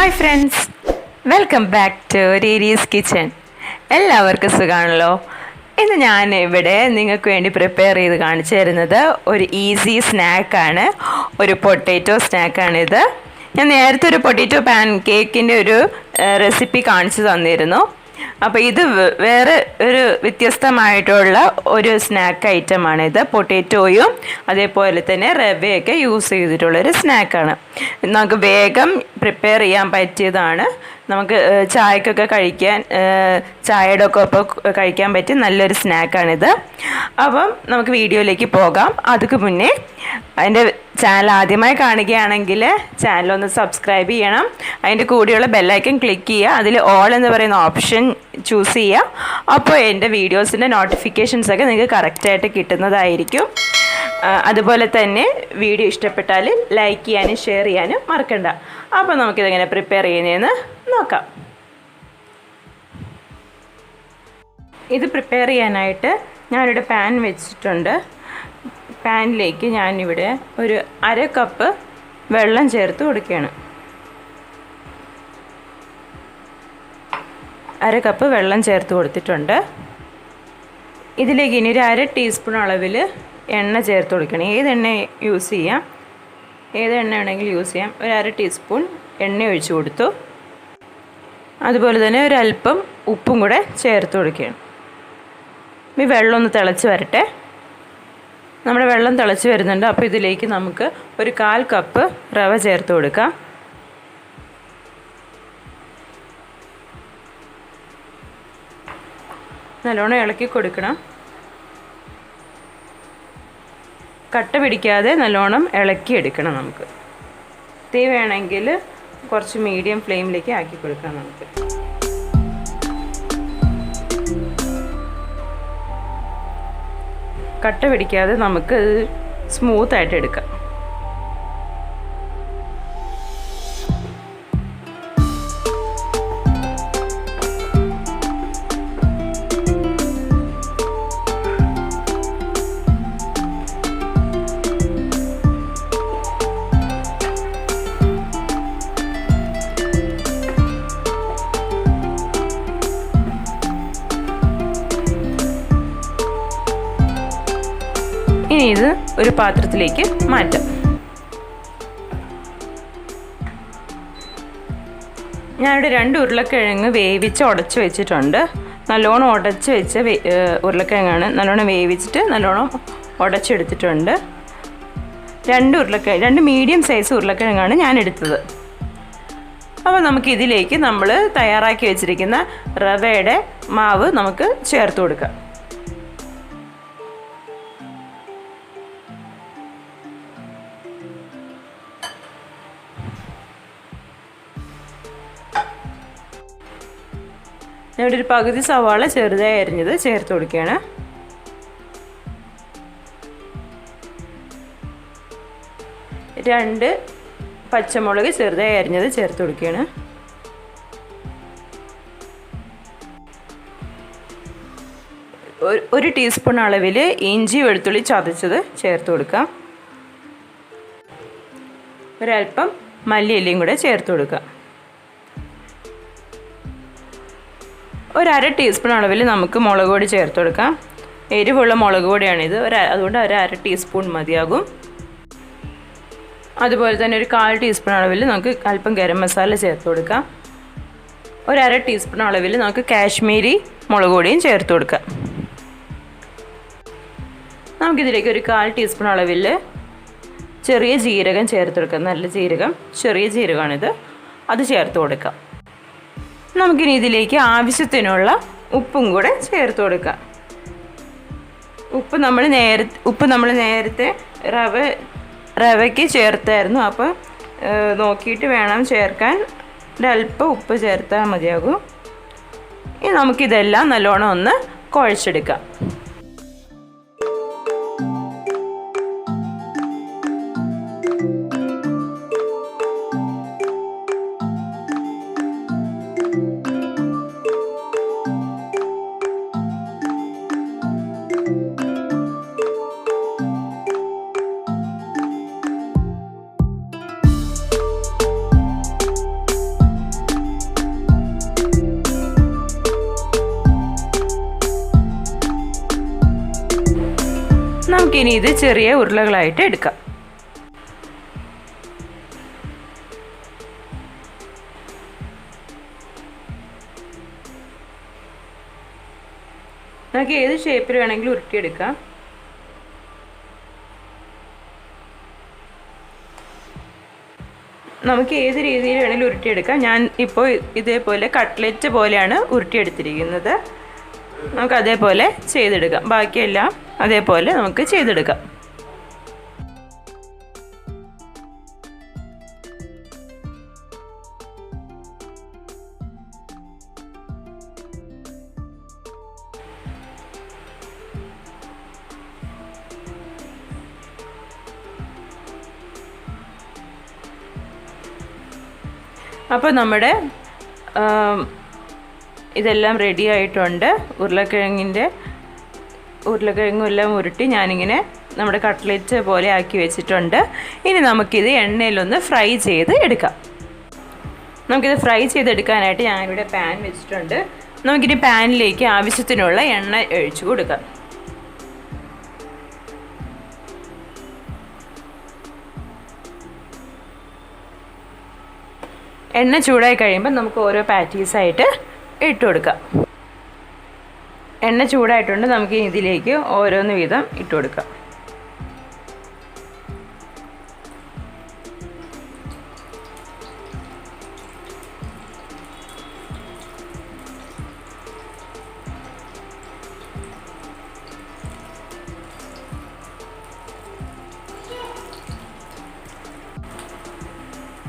Hi friends, welcome back to RirisKitchen. എല്ലാവർക്കും സുഖമാണല്ലോ. ഇന്ന് ഞാൻ ഇവിടെ നിങ്ങൾക്ക് വേണ്ടി പ്രിപ്പയർ ചെയ്ത് കാണിച്ചു തരുന്നത് ഒരു ഈസി സ്നാക്കാണ്, ഒരു പൊട്ടാറ്റോ സ്നാക്കാണിത്. ഞാൻ നേരത്തെ ഒരു പൊട്ടാറ്റോ പാൻ കേക്കിൻ്റെ ഒരു റെസിപ്പി കാണിച്ചു തന്നിരുന്നു. അപ്പോൾ ഇത് വേറെ ഒരു വ്യത്യസ്തമായിട്ടുള്ള ഒരു സ്നാക്ക് ഐറ്റമാണിത്. പൊട്ടാറ്റോയും അതേപോലെ തന്നെ റവയൊക്കെ യൂസ് ചെയ്തിട്ടുള്ളൊരു സ്നാക്കാണ്. നമുക്ക് വേഗം പ്രിപ്പയർ ചെയ്യാൻ പറ്റിയതാണ്. നമുക്ക് ചായക്കൊക്കെ കഴിക്കാൻ, ചായയുടെ ഒക്കെ ഒപ്പം കഴിക്കാൻ പറ്റിയ നല്ലൊരു സ്നാക്കാണിത്. അപ്പം നമുക്ക് വീഡിയോയിലേക്ക് പോകാം. അതിന് മുന്നേ അതിൻ്റെ ചാനൽ ആദ്യമായി കാണുകയാണെങ്കിൽ ചാനലൊന്ന് സബ്സ്ക്രൈബ് ചെയ്യണം. അതിൻ്റെ കൂടെയുള്ള ബെല്ലൈക്കൺ ക്ലിക്ക് ചെയ്യുക. അതിൽ ഓൾ എന്ന് പറയുന്ന ഓപ്ഷൻ ചൂസ് ചെയ്യുക. അപ്പോൾ എൻ്റെ വീഡിയോസിൻ്റെ നോട്ടിഫിക്കേഷൻസൊക്കെ നിങ്ങൾക്ക് കറക്റ്റായിട്ട് കിട്ടുന്നതായിരിക്കും. അതുപോലെ തന്നെ വീഡിയോ ഇഷ്ടപ്പെട്ടാൽ ലൈക്ക് ചെയ്യാനും ഷെയർ ചെയ്യാനും മറക്കണ്ട. അപ്പോൾ നമുക്കിതെങ്ങനെ പ്രിപ്പയർ ചെയ്യുന്നതെന്ന് നോക്കാം. ഇത് പ്രിപ്പയർ ചെയ്യാനായിട്ട് ഞാനിവിടെ പാൻ വെച്ചിട്ടുണ്ട്. പാനിലേക്ക് ഞാനിവിടെ ഒരു 1/2 കപ്പ് വെള്ളം ചേർത്ത് കൊടുക്കുകയാണ്. 1/2 കപ്പ് വെള്ളം ചേർത്ത് കൊടുത്തിട്ടുണ്ട്. ഇതിലേക്ക് ഇനി ഒരു 1/2 ടീസ്പൂൺ അളവിൽ എണ്ണ ചേർത്ത് കൊടുക്കണം. ഏത് എണ്ണ യൂസ് ചെയ്യാം, ഏത് എണ്ണ വേണമെങ്കിലും യൂസ് ചെയ്യാം. ഒരു 1/2 ടീസ്പൂൺ എണ്ണ ഒഴിച്ച് കൊടുത്തു. അതുപോലെ തന്നെ ഒരല്പം ഉപ്പും കൂടെ ചേർത്ത് കൊടുക്കുകയാണ്. ഈ വെള്ളം ഒന്ന് തിളച്ച് വരട്ടെ. നമ്മുടെ വെള്ളം തിളച്ച് വരുന്നുണ്ട്. അപ്പോൾ ഇതിലേക്ക് നമുക്ക് ഒരു 1/4 കപ്പ് റവ ചേർത്ത് കൊടുക്കാം. നല്ലോണം ഇളക്കി കൊടുക്കണം. കട്ട പിടിക്കാതെ നല്ലോണം ഇളക്കി എടുക്കണം. നമുക്ക് തീ വേണമെങ്കിൽ കുറച്ച് മീഡിയം ഫ്ലെയിമിലേക്ക് ആക്കി കൊടുക്കണം. നമുക്ക് കട്ട പിടിക്കാതെ നമുക്ക് സ്മൂത്തായിട്ട് എടുക്കാം. ഇനി ഇത് ഒരു പാത്രത്തിലേക്ക് മാറ്റാം. ഞാനിവിടെ 2 ഉരുളക്കിഴങ്ങ് വേവിച്ച് ഉടച്ച് വെച്ചിട്ടുണ്ട്. നല്ലോണം ഉടച്ച് വെച്ച ഉരുളക്കിഴങ്ങാണ്. നല്ലോണം വേവിച്ചിട്ട് നല്ലോണം ഉടച്ചെടുത്തിട്ടുണ്ട്. 2 മീഡിയം സൈസ് ഉരുളക്കിഴങ്ങാണ് ഞാൻ എടുത്തത്. അപ്പോൾ നമുക്കിതിലേക്ക് നമ്മൾ തയ്യാറാക്കി വെച്ചിരിക്കുന്ന റവയുടെ മാവ് നമുക്ക് ചേർത്ത് കൊടുക്കാം. ഞാനിവിടെ ഒരു പകുതി സവാള ചെറുതായി അരിഞ്ഞത് ചേർത്ത് കൊടുക്കുകയാണ്. രണ്ട് പച്ചമുളക് ചെറുതായി അരിഞ്ഞത് ചേർത്ത് കൊടുക്കുകയാണ്. ഒരു ടീസ്പൂൺ അളവിൽ ഇഞ്ചി വെളുത്തുള്ളി ചതച്ചത് ചേർത്ത് കൊടുക്കാം. ഒരല്പം മല്ലിയിലയും കൂടെ ചേർത്ത് കൊടുക്കാം. ഒരു 1/2 ടീസ്പൂൺ അളവിൽ നമുക്ക് മുളക് പൊടി ചേർത്ത് കൊടുക്കാം. എരിവുള്ള മുളക് പൊടിയാണിത്. അതുകൊണ്ട് ഒരു 1/2 ടീസ്പൂൺ മതിയാകും. അതുപോലെ തന്നെ ഒരു 1/4 ടീസ്പൂൺ അളവിൽ നമുക്ക് അല്പം ഗരം മസാല ചേർത്ത് കൊടുക്കാം. ഒരു 1/2 ടീസ്പൂൺ അളവിൽ നമുക്ക് കാശ്മീരി മുളക് പൊടിയും ചേർത്ത് കൊടുക്കാം. നമുക്കിതിലേക്ക് ഒരു 1/4 ടീസ്പൂൺ അളവിൽ ചെറിയ ജീരകം ചേർത്ത് കൊടുക്കാം. നല്ല ജീരകം, ചെറിയ ജീരകമാണിത്, അത് ചേർത്ത് കൊടുക്കാം. നമുക്കിനി ഇതിലേക്ക് ആവശ്യത്തിനുള്ള ഉപ്പും കൂടെ ചേർത്ത് കൊടുക്കാം. ഉപ്പ് നമ്മൾ നേരത്തെ റവയ്ക്ക് ചേർത്തായിരുന്നു. അപ്പോൾ നോക്കിയിട്ട് വേണം ചേർക്കാൻ. ഒരല്പം ഉപ്പ് ചേർത്താൽ മതിയാകും. ഇനി നമുക്കിതെല്ലാം നല്ലോണം ഒന്ന് കുഴച്ചെടുക്കാം. നമുക്കിനി ഇത് ചെറിയ ഉരുളകളായിട്ട് എടുക്കാം. നമുക്ക് ഏത് ഷേപ്പിൽ വേണമെങ്കിലും ഉരുട്ടിയെടുക്കാം. നമുക്ക് ഏത് രീതിയിൽ വേണമെങ്കിലും ഉരുട്ടിയെടുക്കാം. ഞാൻ ഇപ്പോൾ ഇതേപോലെ കട്ട്ലെറ്റ് പോലെയാണ് ഉരുട്ടിയെടുത്തിരിക്കുന്നത്. നമുക്ക് അതേപോലെ ചെയ്തെടുക്കാം. ബാക്കിയെല്ലാം അതേപോലെ നമുക്ക് ചെയ്തെടുക്കാം. അപ്പോൾ നമ്മുടെ ഇതെല്ലാം റെഡി ആയിട്ടുണ്ട്. ഉരുളക്കിഴങ്ങും എല്ലാം ഉരുട്ടി ഞാനിങ്ങനെ നമ്മുടെ കട്ട്ലെറ്റ് പോലെ ആക്കി വെച്ചിട്ടുണ്ട്. ഇനി നമുക്കിത് എണ്ണയിലൊന്ന് ഫ്രൈ ചെയ്ത് എടുക്കാം. നമുക്കിത് ഫ്രൈ ചെയ്തെടുക്കാനായിട്ട് ഞാനിവിടെ പാൻ വെച്ചിട്ടുണ്ട്. നമുക്കിനി പാനിലേക്ക് ആവശ്യത്തിനുള്ള എണ്ണ ഒഴിച്ചു കൊടുക്കാം. എണ്ണ ചൂടായി കഴിയുമ്പോൾ നമുക്ക് ഓരോ പാറ്റീസായിട്ട് ഇട്ട് കൊടുക്കാം. എണ്ണ ചൂടായിട്ടുണ്ട്. നമുക്ക് ഇതിലേക്ക് ഓരോന്ന് വീതം ഇട്ട് കൊടുക്കാം.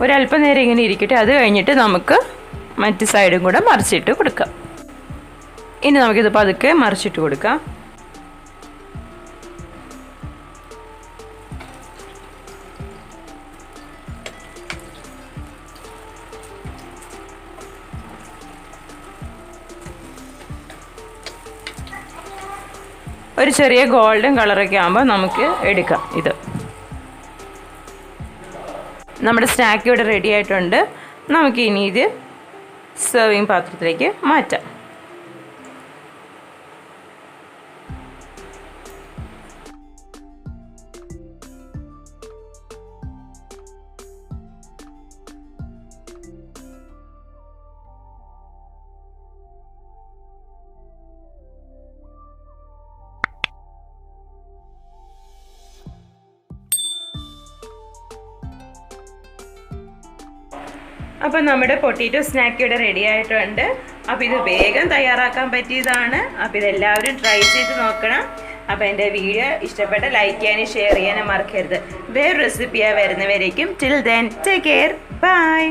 ഒരല്പം നേരം ഇങ്ങനെ ഇരിക്കട്ടെ. അത് കഴിഞ്ഞിട്ട് നമുക്ക് മറ്റ് സൈഡും കൂടെ മറിച്ചിട്ട് കൊടുക്കാം. ഇനി നമുക്കിത് പതുക്കെ മറിച്ചിട്ട് കൊടുക്കാം. ഒരു ചെറിയ ഗോൾഡൻ കളറൊക്കെ ആകുമ്പോൾ നമുക്ക് എടുക്കാം. ഇത് നമ്മുടെ സ്നാക്ക് ഇവിടെ റെഡി ആയിട്ടുണ്ട്. നമുക്ക് ഇനി ഇത് സെർവിങ് പാത്രത്തിലേക്ക് മാറ്റാം. അപ്പോൾ നമ്മുടെ പൊട്ടേറ്റോ സ്നാക്ക് ഇവിടെ റെഡി ആയിട്ടുണ്ട്. അപ്പോൾ ഇത് വേഗം തയ്യാറാക്കാൻ പറ്റിയതാണ്. അപ്പോൾ ഇതെല്ലാവരും ട്രൈ ചെയ്ത് നോക്കണം. അപ്പോൾ എൻ്റെ വീഡിയോ ഇഷ്ടപ്പെട്ട ലൈക്ക് ചെയ്യാനും ഷെയർ ചെയ്യാനും മറക്കരുത്. വേറെ റെസിപ്പിയാണ് വരുന്നവരേക്കും. Till then take care. By.